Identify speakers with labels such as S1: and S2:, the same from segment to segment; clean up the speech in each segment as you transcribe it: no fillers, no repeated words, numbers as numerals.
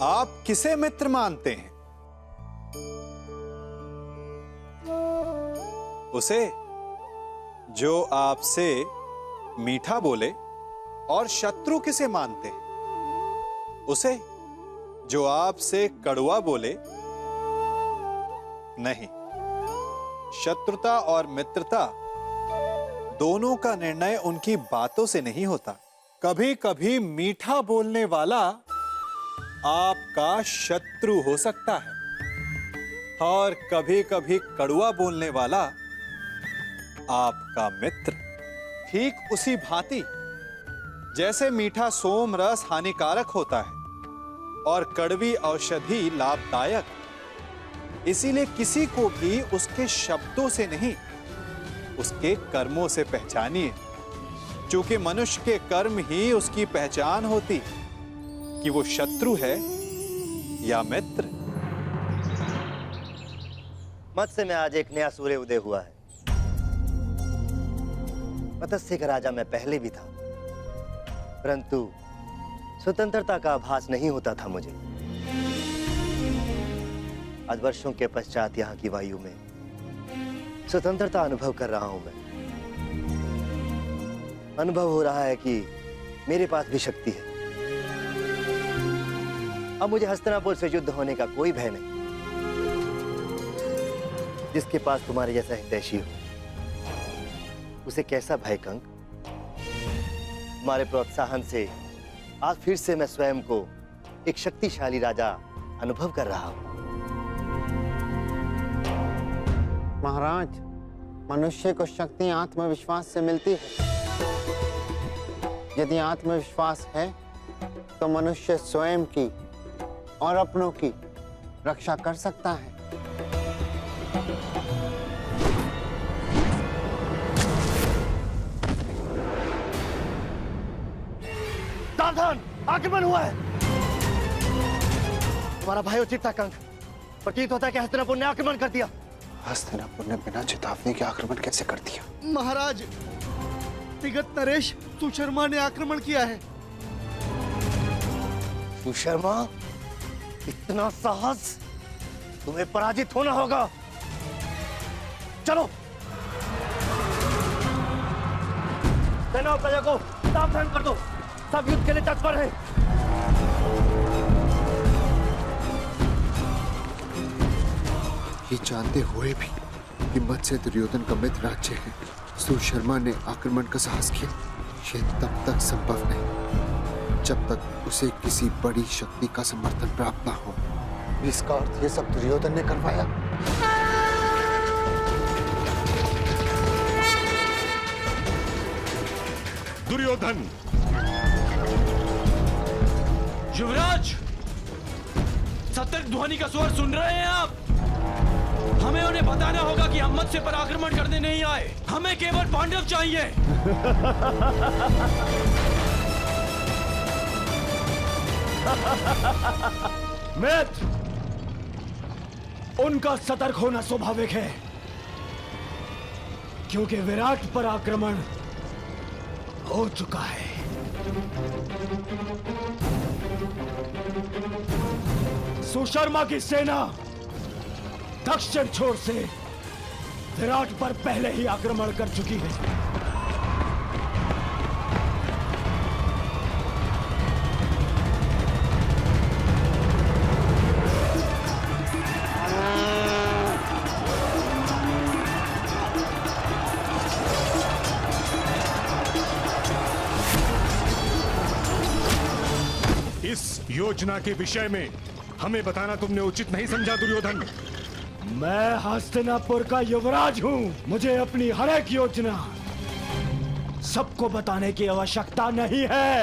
S1: आप किसे मित्र मानते हैं? उसे जो आपसे मीठा बोले, और शत्रु किसे मानते हैं? उसे जो आपसे कड़वा बोले? नहीं, शत्रुता और मित्रता दोनों का निर्णय उनकी बातों से नहीं होता। कभी कभी मीठा बोलने वाला आपका शत्रु हो सकता है, और कभी कभी कड़वा बोलने वाला आपका मित्र। ठीक उसी भांति जैसे मीठा सोम रस हानिकारक होता है और कड़वी औषधि लाभदायक, इसीलिए किसी को भी उसके शब्दों से नहीं, उसके कर्मों से पहचानिए, क्योंकि मनुष्य के कर्म ही उसकी पहचान होती कि वो शत्रु है या मित्र।
S2: मत्स्य में आज एक नया सूर्य उदय हुआ है। मत्स्य का राजा मैं पहले भी था, परंतु स्वतंत्रता का आभास नहीं होता था मुझे। आज वर्षों के पश्चात यहाँ की वायु में स्वतंत्रता अनुभव कर रहा हूं मैं। अनुभव हो रहा है कि मेरे पास भी शक्ति है। अब मुझे हस्तिनापुर से युद्ध होने का कोई भय नहीं। जिसके पास तुम्हारे जैसा हितैषी हो, उसे कैसा भय कंक? तुम्हारे प्रोत्साहन से आज फिर से मैं स्वयं को एक शक्तिशाली राजा अनुभव कर रहा हूं।
S3: महाराज, मनुष्य को शक्ति आत्मविश्वास से मिलती है। यदि आत्मविश्वास है तो मनुष्य स्वयं की और अपनों की रक्षा कर सकता है।
S2: सावधान, आक्रमण हुआ है। तुम्हारा भाई उचित था कंक। प्रतीत होता है कि हस्तिनापुर ने आक्रमण कर दिया।
S3: हस्तिनापुर ने बिना चेतावनी के आक्रमण कैसे कर दिया?
S4: महाराज, तिगत नरेश सुशर्मा ने आक्रमण किया है।
S2: सुशर्मा, इतना साहस? तुम्हें पराजित होना होगा। चलो, सेना और प्रजा को सावधान कर दो। सब युद्ध के लिए तत्पर हैं।
S5: ये जानते हुए भी कि मत्स्य दुर्योधन का मित्र राज्य है, सुशर्मा ने आक्रमण का साहस किया। ये तब तक संभव नहीं जब तक उसे किसी बड़ी शक्ति का समर्थन प्राप्त न हो।
S3: इसका अर्थ ये सब दुर्योधन ने करवाया।
S6: दुर्योधन! युवराज, सतर्क ध्वनि का स्वर सुन रहे हैं आप? हमें उन्हें बताना होगा कि हम मत्स्य पर आक्रमण करने नहीं आए। हमें केवल पांडव चाहिए।
S7: मित्र, उनका सतर्क होना स्वाभाविक है, क्योंकि विराट पर आक्रमण हो चुका है। सुशर्मा की सेना दक्षिण छोर से विराट पर पहले ही आक्रमण कर चुकी है।
S6: इस योजना के विषय में हमें बताना तुमने उचित नहीं समझा दुर्योधन।
S7: मैं हस्तिनापुर का युवराज हूं। मुझे अपनी हर एक योजना सबको बताने की आवश्यकता नहीं है।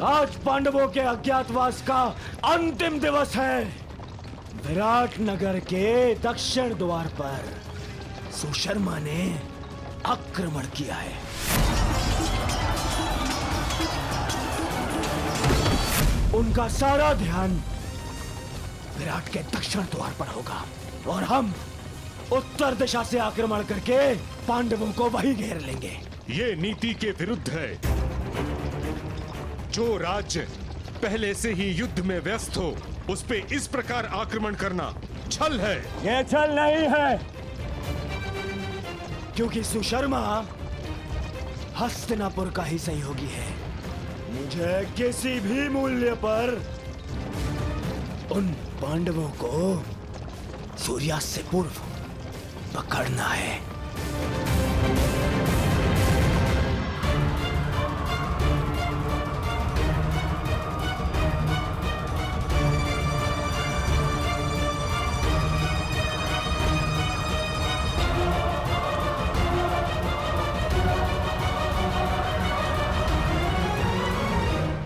S7: आज पांडवों के अज्ञातवास का अंतिम दिवस है। विराट नगर के दक्षिण द्वार पर सुशर्मा ने आक्रमण किया है। उनका सारा ध्यान विराट के दक्षिण द्वार पर होगा और हम उत्तर दिशा से आक्रमण करके पांडवों को वहीं घेर लेंगे।
S6: ये नीति के विरुद्ध है।
S8: जो राज्य पहले से ही युद्ध में व्यस्त हो उस पे इस प्रकार आक्रमण करना छल है।
S7: ये छल नहीं है, क्योंकि सुशर्मा हस्तिनापुर का ही सहयोगी है। मुझे किसी भी मूल्य पर उन पांडवों को सूर्यास्त से पूर्व पकड़ना है।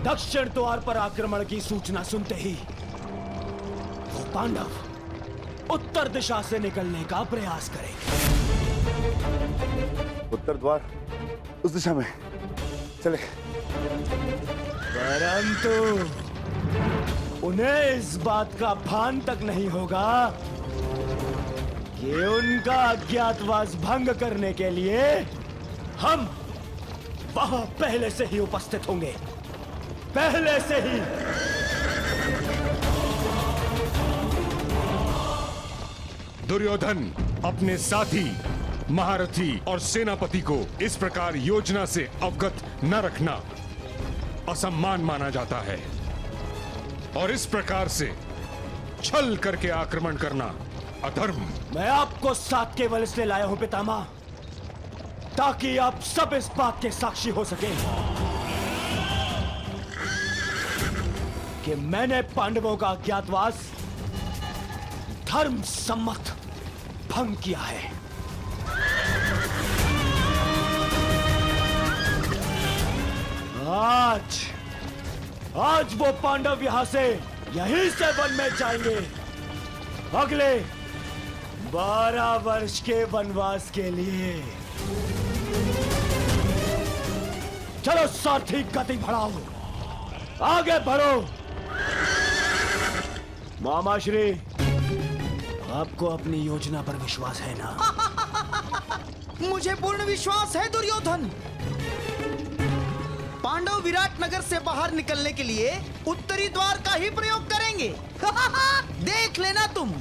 S7: दक्षिण द्वार पर आक्रमण की सूचना सुनते ही वो पांडव उत्तर दिशा से निकलने का प्रयास करेंगे।
S3: उत्तर द्वार उस दिशा में चले।
S7: परंतु उन्हें इस बात का भान तक नहीं होगा कि उनका अज्ञातवास भंग करने के लिए हम वहां पहले से ही उपस्थित होंगे, पहले से ही।
S8: दुर्योधन अपने साथी, महारथी और सेनापति को इस प्रकार योजना से अवगत न रखना असम्मान माना जाता है और इस प्रकार से छल करके आक्रमण करना अधर्म। मैं
S7: आपको साथ केवल इसलिए लाया हूं पितामह, ताकि आप सब इस बात के साक्षी हो सकें कि मैंने पांडवों का अज्ञातवास धर्म सम्मत भंग किया है। आज वो पांडव यहां से यहीं से वन में जाएंगे अगले 12 वर्ष के वनवास के लिए। चलो साथी, गति बढ़ाओ, आगे बढ़ो। मामाश्री, आपको अपनी योजना पर विश्वास है ना?
S9: मुझे पूर्ण विश्वास है दुर्योधन। पांडव विराट नगर से बाहर निकलने के लिए उत्तरी द्वार का ही प्रयोग करेंगे। देख लेना तुम।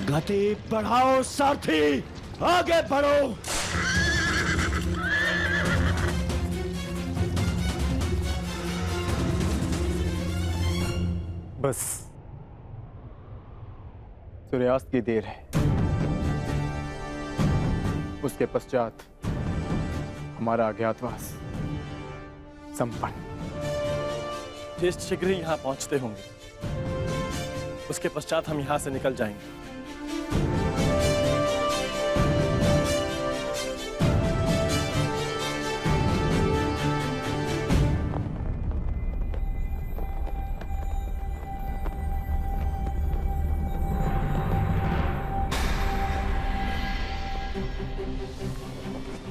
S7: गति बढ़ाओ सारथी, आगे बढ़ो।
S10: बस सूर्यास्त की देर है, उसके पश्चात हमारा अज्ञातवास संपन्न।
S11: ज्येष्ठ शीघ्र ही यहाँ पहुंचते होंगे, उसके पश्चात हम यहाँ से निकल जाएंगे।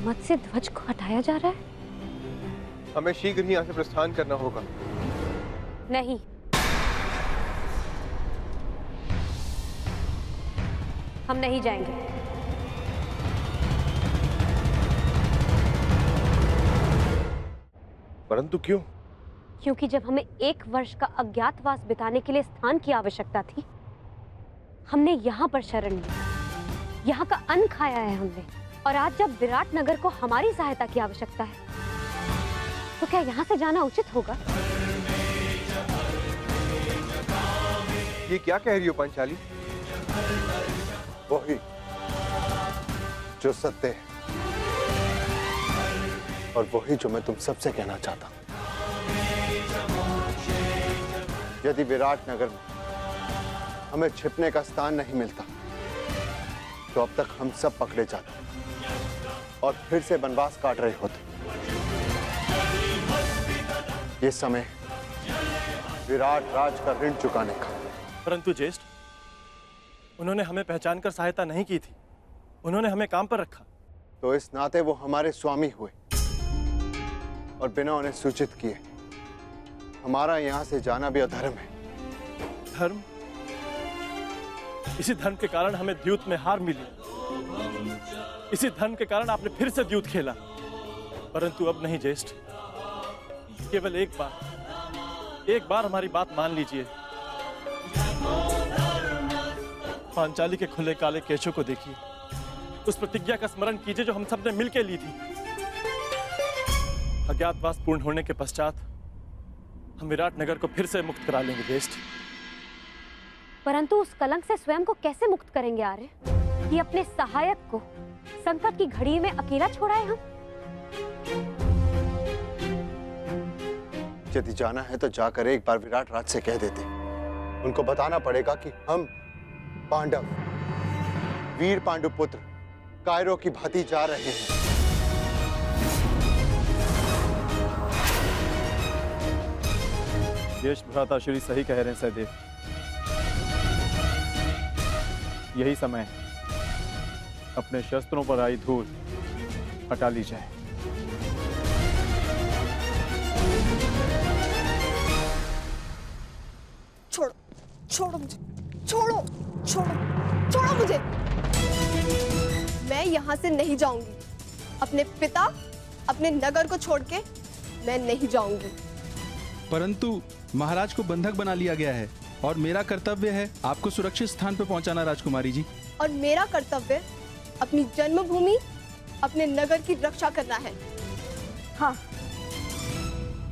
S12: मत्स्य ध्वज को हटाया जा रहा है।
S10: हमें शीघ्र ही यहाँ से प्रस्थान करना होगा।
S12: नहीं, हम नहीं जाएंगे।
S10: परंतु क्यों?
S12: क्योंकि जब हमें 1 वर्ष का अज्ञातवास बिताने के लिए स्थान की आवश्यकता थी, हमने यहाँ पर शरण ली, यहाँ का अन्न खाया है हमने। और आज जब विराट नगर को हमारी सहायता की आवश्यकता है, तो क्या यहाँ से जाना उचित होगा?
S10: ये क्या कह रही हो पांचाली?
S3: वही जो सत्य है और वही जो मैं तुम सबसे कहना चाहता हूं। यदि विराट नगर में हमें छिपने का स्थान नहीं मिलता, तो अब तक हम सब पकड़े जाते और फिर से वनवास काट रहे होते। ये समय विराट राज का ऋण चुकाने का।
S11: परंतु ज्येष्ठ, उन्होंने हमें पहचानकर सहायता नहीं की थी, उन्होंने हमें काम पर रखा।
S3: तो इस नाते वो हमारे स्वामी हुए और बिना उन्हें सूचित किए हमारा यहां से जाना भी अधर्म है।
S11: धर्म? इसी धर्म के कारण हमें द्यूत में हार मिली। इसी धर्म के कारण आपने फिर से द्यूत खेला। परंतु अब नहीं ज्येष्ठ, केवल एक बार हमारी बात मान लीजिए। पांचाली के खुले काले केशों को देखिए, उस प्रतिज्ञा का स्मरण कीजिए जो हम सबने मिलकर ली थी। अज्ञातवास पूर्ण होने के पश्चात हम विराट नगर को फिर से मुक्त करा लेंगे ज्येष्ठ।
S12: परंतु उस कलंक से स्वयं को कैसे मुक्त करेंगे आर्य, कि अपने सहायक को संकट की घड़ी में अकेला छोड़ाए हम?
S3: यदि जाना है तो जाकर एक बार विराट राज से कह देते। उनको बताना पड़ेगा कि हम पांडव, वीर पांडुपुत्र कायरों की भांति जा रहे हैं।
S11: यश भ्राता श्री सही कह रहे हैं सहदेव। यही समय है, अपने शस्त्रों पर आई धूल हटा ली जाए।
S13: छोड़ो, छोड़ो मुझे, छोड़ो, छोड़ो, छोड़ो मुझे। मैं यहाँ से नहीं जाऊंगी। अपने पिता, अपने नगर को छोड़ के मैं नहीं जाऊंगी।
S14: परंतु महाराज को बंधक बना लिया गया है और मेरा कर्तव्य है आपको सुरक्षित स्थान पर पहुंचाना राजकुमारी जी।
S13: और मेरा कर्तव्य अपनी जन्मभूमि, अपने नगर की रक्षा करना है।
S12: हाँ,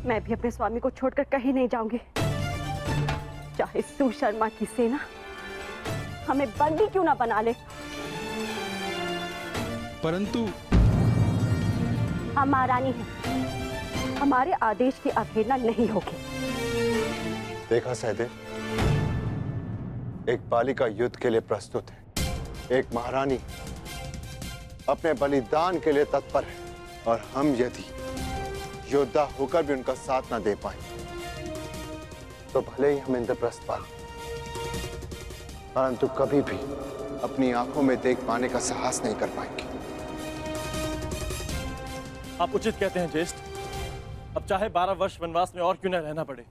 S12: मैं भी अपने स्वामी को छोड़कर कहीं नहीं जाऊंगी, चाहे सुशर्मा की सेना हमें बंदी क्यों ना बना ले।
S14: परंतु
S12: हम महारानी हैं, हमारे आदेश की अवहेलना नहीं होगी।
S3: देखा सहदेव, एक बालिका युद्ध के लिए प्रस्तुत है, एक महारानी अपने बलिदान के लिए तत्पर है, और हम यदि योद्धा होकर भी उनका साथ न दे पाए तो भले ही हम इंद्रप्रस्थ पालें, परंतु कभी भी अपनी आंखों में देख पाने का साहस नहीं कर पाएंगे।
S11: आप उचित कहते हैं ज्येष्ठ। अब चाहे 12 वर्ष वनवास में और क्यों न रहना पड़े,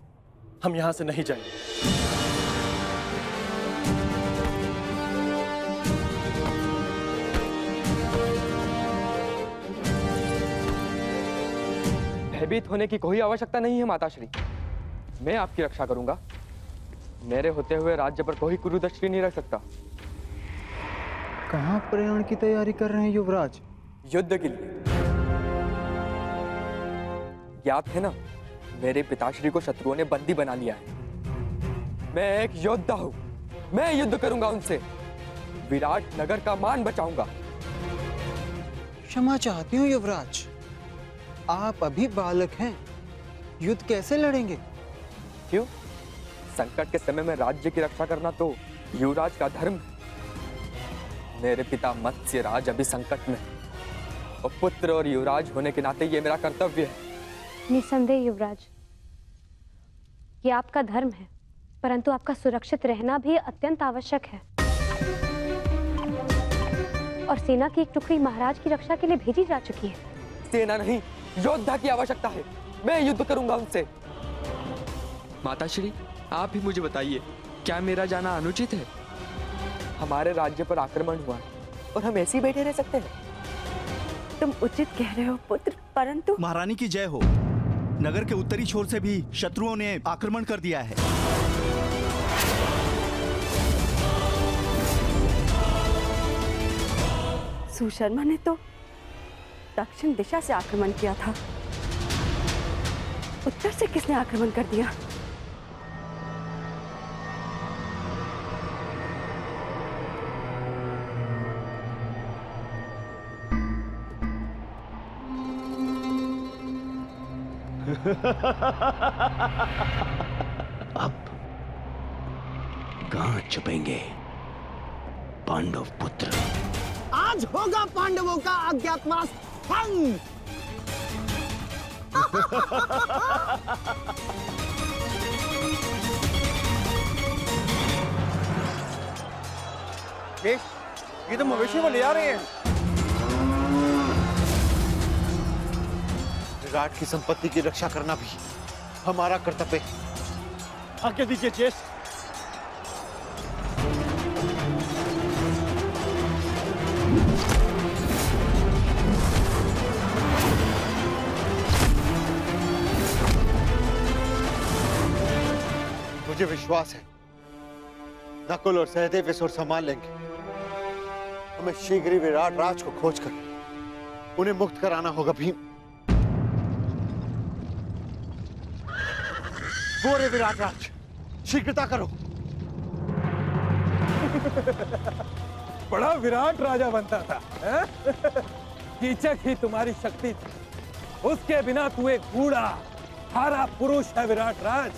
S11: हम यहां से नहीं जाएंगे।
S15: भयभीत होने की कोई आवश्यकता नहीं है माताश्री, मैं आपकी रक्षा करूंगा। मेरे होते हुए राज्य पर कोई कुरुदृष्टि नहीं रख सकता।
S16: कहां प्रयाण की तैयारी कर रहे हैं युवराज?
S15: युद्ध के लिए। ज्ञात है ना, मेरे पिताश्री को शत्रुओं ने बंदी बना लिया है। मैं एक योद्धा हूं, मैं युद्ध करूंगा उनसे, विराट नगर का मान बचाऊंगा।
S16: क्षमा चाहती हूँ युवराज, आप अभी बालक हैं, युद्ध कैसे लड़ेंगे?
S15: क्यों? संकट के समय में राज्य की रक्षा करना तो युवराज का धर्म है। मेरे पिता मत्स्य राज अभी संकट में, और पुत्र और युवराज होने के नाते ये मेरा कर्तव्य है।
S12: निसंदेह युवराज, ये आपका धर्म है, परंतु आपका सुरक्षित रहना भी अत्यंत आवश्यक है। और सेना की एक टुकड़ी महाराज की रक्षा के लिए भेजी जा चुकी है।
S15: सेना नहीं, योद्धा की आवश्यकता है। मैं युद्ध करूंगा उनसे।
S17: माताश्री, आप ही मुझे बताइए, क्या मेरा जाना अनुचित है?
S15: हमारे राज्य पर आक्रमण हुआ और हम ऐसे ही बैठे रह सकते हैं?
S12: तुम उचित कह रहे हो पुत्र, परंतु
S4: महारानी की जय हो। नगर के उत्तरी छोर से भी शत्रुओं ने आक्रमण कर दिया है।
S12: सुशर्मा ने तो दक्षिण दिशा से आक्रमण किया था, उत्तर से किसने आक्रमण कर दिया?
S7: अब कहां छुपेंगे पांडव पुत्र?
S9: आज होगा पांडवों का अज्ञातवास भंग।
S10: राकेश, ये तो मवेशी को ले आ रहे हैं।
S2: विराट की संपत्ति की रक्षा करना भी हमारा कर्तव्य है।
S11: आगे दीजिए ज्येष्ठ।
S2: मुझे विश्वास है नकुल और सहदेव इस ओर संभाल लेंगे। हमें शीघ्र ही विराट राज को खोजकर उन्हें मुक्त कराना होगा। भीम, वो रे विराट राज, शीघ्रता करो।
S18: बड़ा विराट राजा बनता था, कीचक ही तुम्हारी शक्ति थी। उसके बिना तू एक बूढ़ा हारा पुरुष है विराट राज।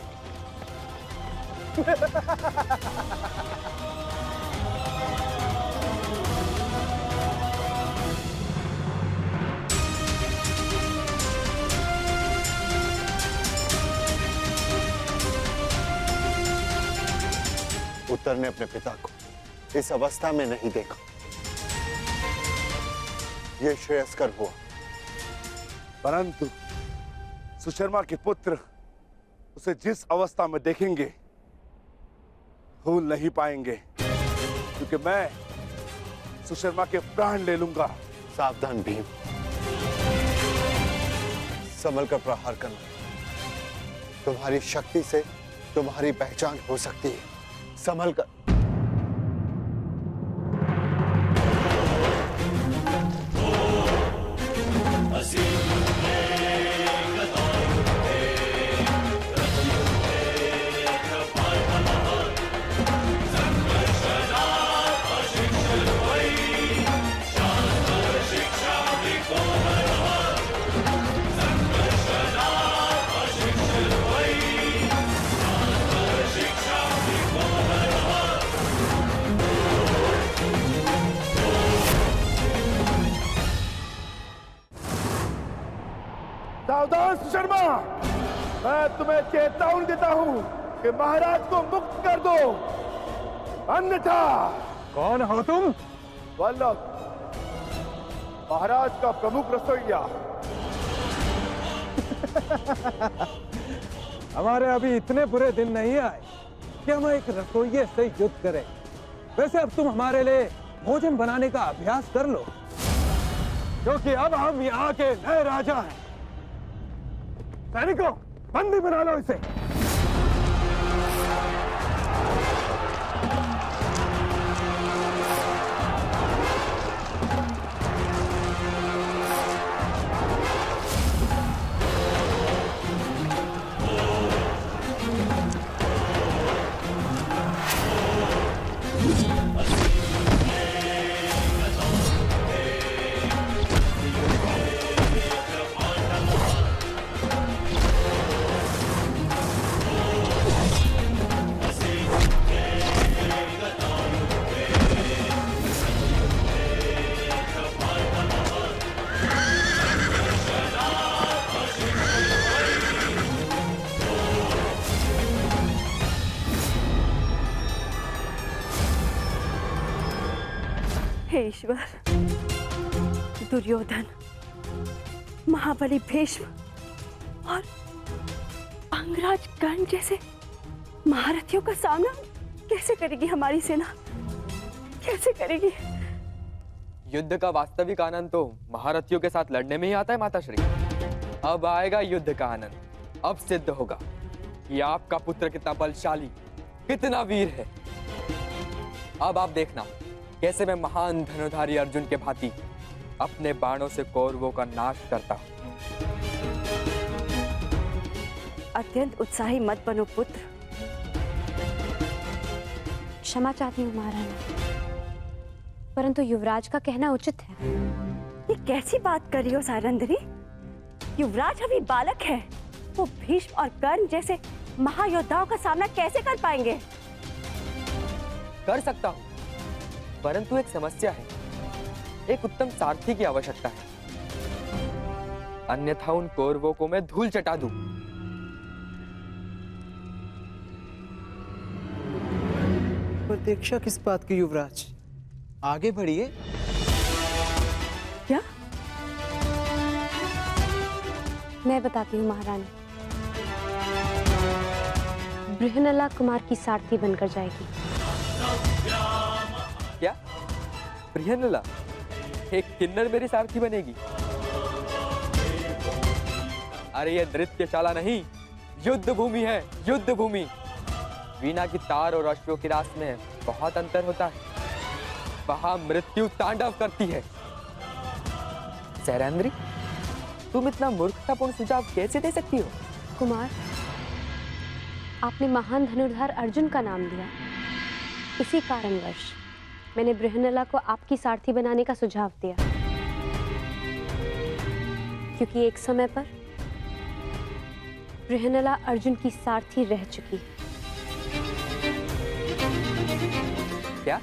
S3: उत्तर ने अपने पिता को इस अवस्था में नहीं देखा। यह श्रेयस्कर हुआ,
S19: परंतु सुशर्मा के पुत्र उसे जिस अवस्था में देखेंगे भूल नहीं पाएंगे, क्योंकि मैं सुशर्मा के प्राण ले लूंगा।
S3: सावधान भीम, संभल कर प्रहार करना। तुम्हारी शक्ति से तुम्हारी पहचान हो सकती है, संभल कर।
S19: सावधान सुशर्मा, मैं तुम्हें चेतावनी देता हूं कि महाराज को मुक्त कर दो, अन्यथा।
S18: कौन हो तुम?
S19: वल्लभ, महाराज का प्रमुख रसोइया।
S18: हमारे अभी इतने बुरे दिन नहीं आए कि हम एक रसोइये से युद्ध करें। वैसे अब तुम हमारे लिए भोजन बनाने का अभ्यास कर लो, क्योंकि अब हम यहाँ के नए राजा हैं। सैनिकों, बंदी बना लो इसे।
S20: हे ईश्वर, दुर्योधन, महाबली भीष्म और अंगराज कर्ण जैसे महारथियों का सामना कैसे करेगी हमारी सेना? कैसे करेगी?
S15: युद्ध का वास्तविक आनंद तो महारथियों के साथ लड़ने में ही आता है माताश्री। अब आएगा युद्ध का आनंद। अब सिद्ध होगा कि आपका पुत्र कितना बलशाली, कितना वीर है। अब आप देखना कैसे मैं महान धनुधारी अर्जुन के भांति अपने बाणों से कौरवों का नाश करता हूं।
S20: अत्यंत उत्साही मत बनो पुत्र।
S12: क्षमा चाहती हूँ महारानी, परंतु युवराज का कहना उचित है।
S20: ये कैसी बात कर रही हो सारंधरी? युवराज अभी बालक है, वो भीष्म और कर्ण जैसे महायोद्धाओं का सामना कैसे कर पाएंगे?
S15: कर सकता हूं, परंतु एक समस्या है। एक उत्तम सारथी की आवश्यकता है, अन्यथा उन कौरवों को मैं धूल चटा दूं।
S16: प्रतीक्षा किस बात की युवराज? आगे बढ़िए।
S20: क्या?
S12: मैं बताती हूँ महारानी। बृहनला कुमार की सारथी बनकर जाएगी।
S15: क्या? बृहनला एक किन्नर मेरी सारथी बनेगी? अरे ये नृत्यशाला नहीं, युद्ध भूमि है, युद्ध भूमि। वीणा की तार और अश्वों की रास में बहुत अंतर होता है। वहां मृत्यु तांडव करती है। सैरंद्री, तुम इतना मूर्खतापूर्ण सुझाव कैसे दे सकती हो?
S12: कुमार, आपने महान धनुर्धर अर्जुन का नाम लिया। इसी कारणवश मैंने बृहनला को आपकी सारथी बनाने का सुझाव दिया, क्योंकि एक समय पर बृहनला अर्जुन की सारथी रह चुकी है।
S15: क्या?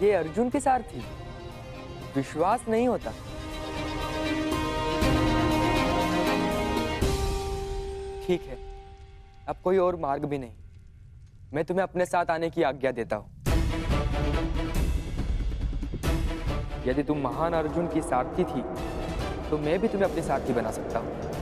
S15: ये अर्जुन की सारथी? विश्वास नहीं होता। ठीक है, अब कोई और मार्ग भी नहीं। मैं तुम्हें अपने साथ आने की आज्ञा देता हूं। यदि तुम महान अर्जुन की सारथी थी, तो मैं भी तुम्हें अपनी सारथी बना सकता हूं।